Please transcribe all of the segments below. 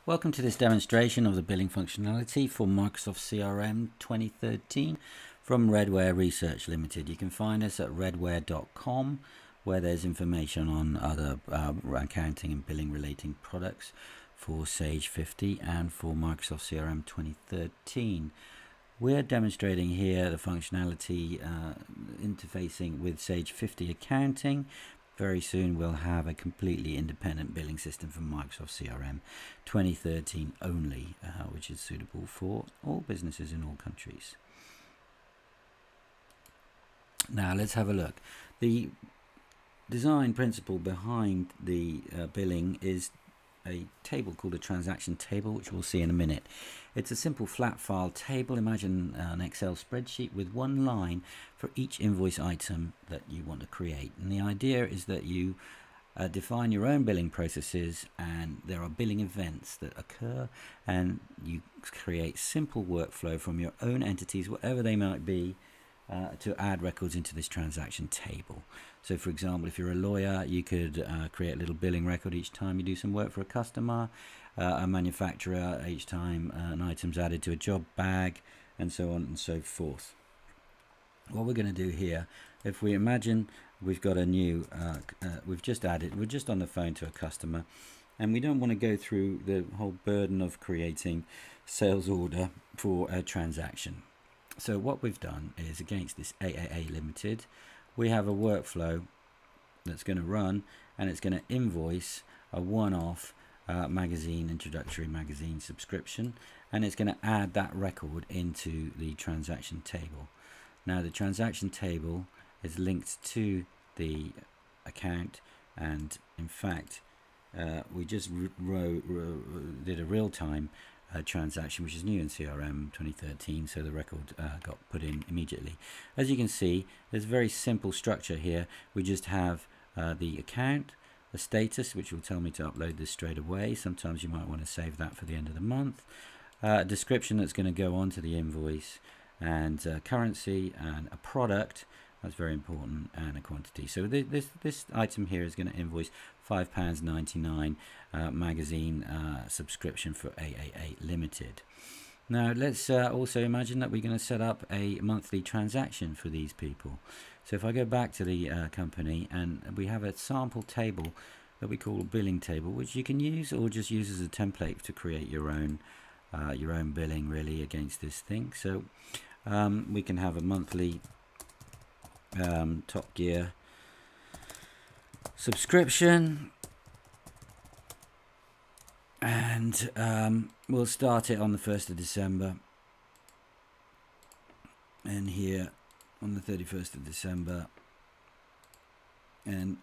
Welcome to this demonstration of the billing functionality for Microsoft CRM 2013 from Redware Research Limited. You can find us at redware.com, where there's information on other accounting and billing relating products for Sage 50 and for Microsoft CRM 2013. We're demonstrating here the functionality interfacing with Sage 50 accounting. Very soon we'll have a completely independent billing system for Microsoft CRM 2013 only, which is suitable for all businesses in all countries. Now let's have a look. The design principle behind the billing is a table called a transaction table, which we'll see in a minute. It's a simple flat file table. Imagine an Excel spreadsheet with one line for each invoice item that you want to create. And the idea is that you define your own billing processes, and there are billing events that occur, and you create simple workflow from your own entities, whatever they might be, to add records into this transaction table. So for example, if you're a lawyer, you could create a little billing record each time you do some work for a customer, a manufacturer each time an item's added to a job bag, and so on and so forth. What we're going to do here, if we imagine we've got a new, we're just on the phone to a customer, and we don't want to go through the whole burden of creating sales order for a transaction. So what we've done is, against this AAA Limited, we have a workflow that's going to run, and it's going to invoice a one-off introductory magazine subscription, and it's going to add that record into the transaction table. Now the transaction table is linked to the account, and in fact we just did a real-time transaction, which is new in CRM 2013, so the record got put in immediately. As you can see, there's a very simple structure here. We just have the account, the status, which will tell me to upload this straight away. Sometimes you might want to save that for the end of the month. A description that's going to go onto the invoice, and currency, and a product, that's very important, and a quantity. So this item here is going to invoice £5.99 magazine subscription for AAA Limited. Now let's also imagine that we're going to set up a monthly transaction for these people. So if I go back to the company, and we have a sample table that we call a billing table, which you can use or just use as a template to create your own billing really against this thing. So we can have a monthly Top Gear subscription, and we'll start it on the 1st of December, and here on the 31st of December, and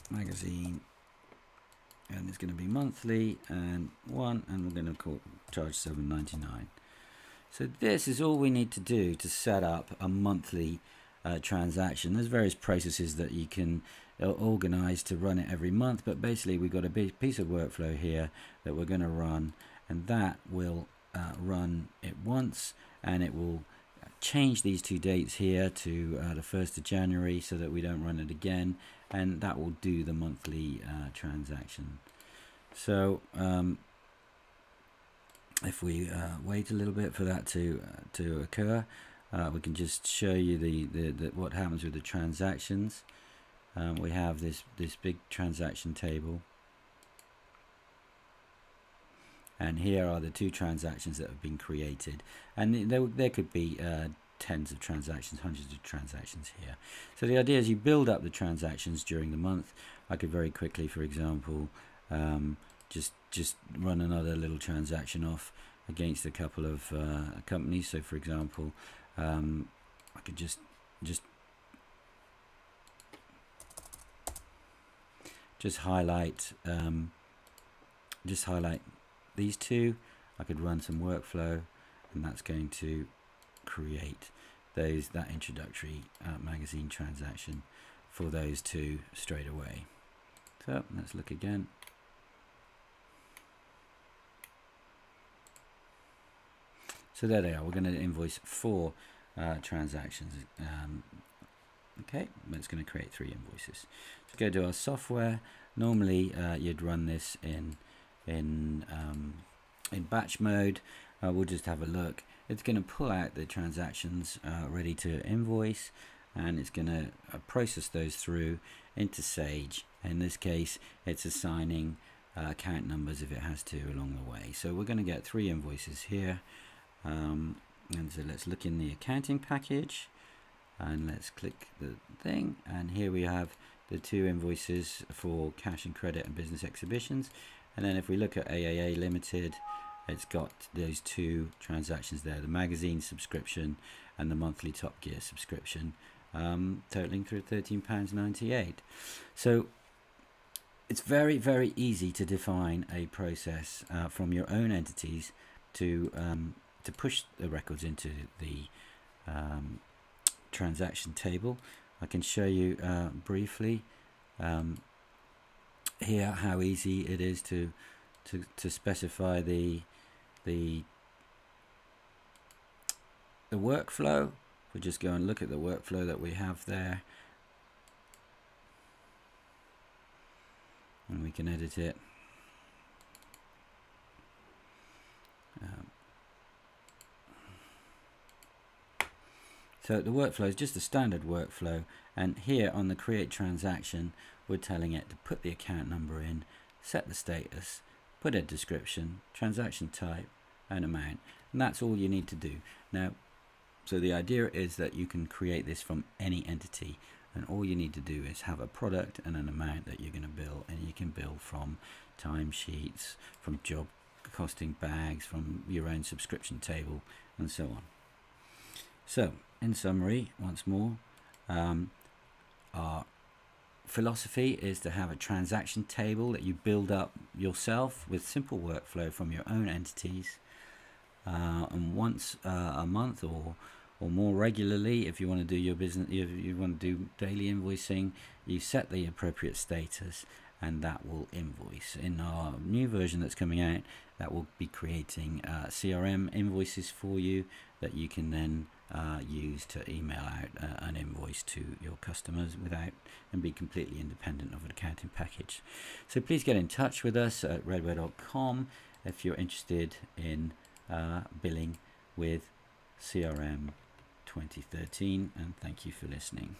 magazine, and it's going to be monthly, and we're going to charge $7.99. So this is all we need to do to set up a monthly transaction. There's various processes that you can organize to run it every month, but basically we've got a big piece of workflow here that we're going to run, and that will run it once, and it will change these two dates here to the 1st of January so that we don't run it again, and that will do the monthly transaction. So if we wait a little bit for that to occur, we can just show you the what happens with the transactions. We have this big transaction table, and here are the two transactions that have been created, and there could be tens of transactions, hundreds of transactions here. So the idea is you build up the transactions during the month. I could very quickly, for example, just run another little transaction off against a couple of companies. So for example, I could just highlight these two. I could run some workflow, and that's going to create that introductory magazine transaction for those two straight away. So let's look again. So there they are. We're going to invoice 4 transactions. Okay, but it's going to create 3 invoices. So go to our software. Normally you'd run this in in batch mode. We'll just have a look. It's going to pull out the transactions ready to invoice, and it's going to process those through into Sage. In this case, it's assigning account numbers if it has to along the way. So we're going to get 3 invoices here, and so let's look in the accounting package, and let's click the thing, and here we have the 2 invoices for cash and credit and business exhibitions. And then if we look at AAA Limited, it's got those 2 transactions there, the magazine subscription and the monthly Top Gear subscription, totaling through £13.98. So it's very, very easy to define a process from your own entities to push the records into the transaction table. I can show you briefly here how easy it is to specify the workflow. We'll just go and look at the workflow that we have there, and we can edit it. So the workflow is just a standard workflow, and here on the create transaction we're telling it to put the account number in, set the status, put a description, transaction type and amount, and that's all you need to do. Now, so the idea is that you can create this from any entity, and all you need to do is have a product and an amount that you're going to bill, and you can bill from timesheets, from job costing bags, from your own subscription table and so on. So in summary, once more, our philosophy is to have a transaction table that you build up yourself with simple workflow from your own entities, and once a month or more regularly, if you want to do your business, if you want to do daily invoicing, you set the appropriate status and that will invoice. In our new version that's coming out, that will be creating CRM invoices for you that you can then use to email out an invoice to your customers without and be completely independent of an accounting package. So please get in touch with us at redware.com if you're interested in billing with CRM 2013, and thank you for listening.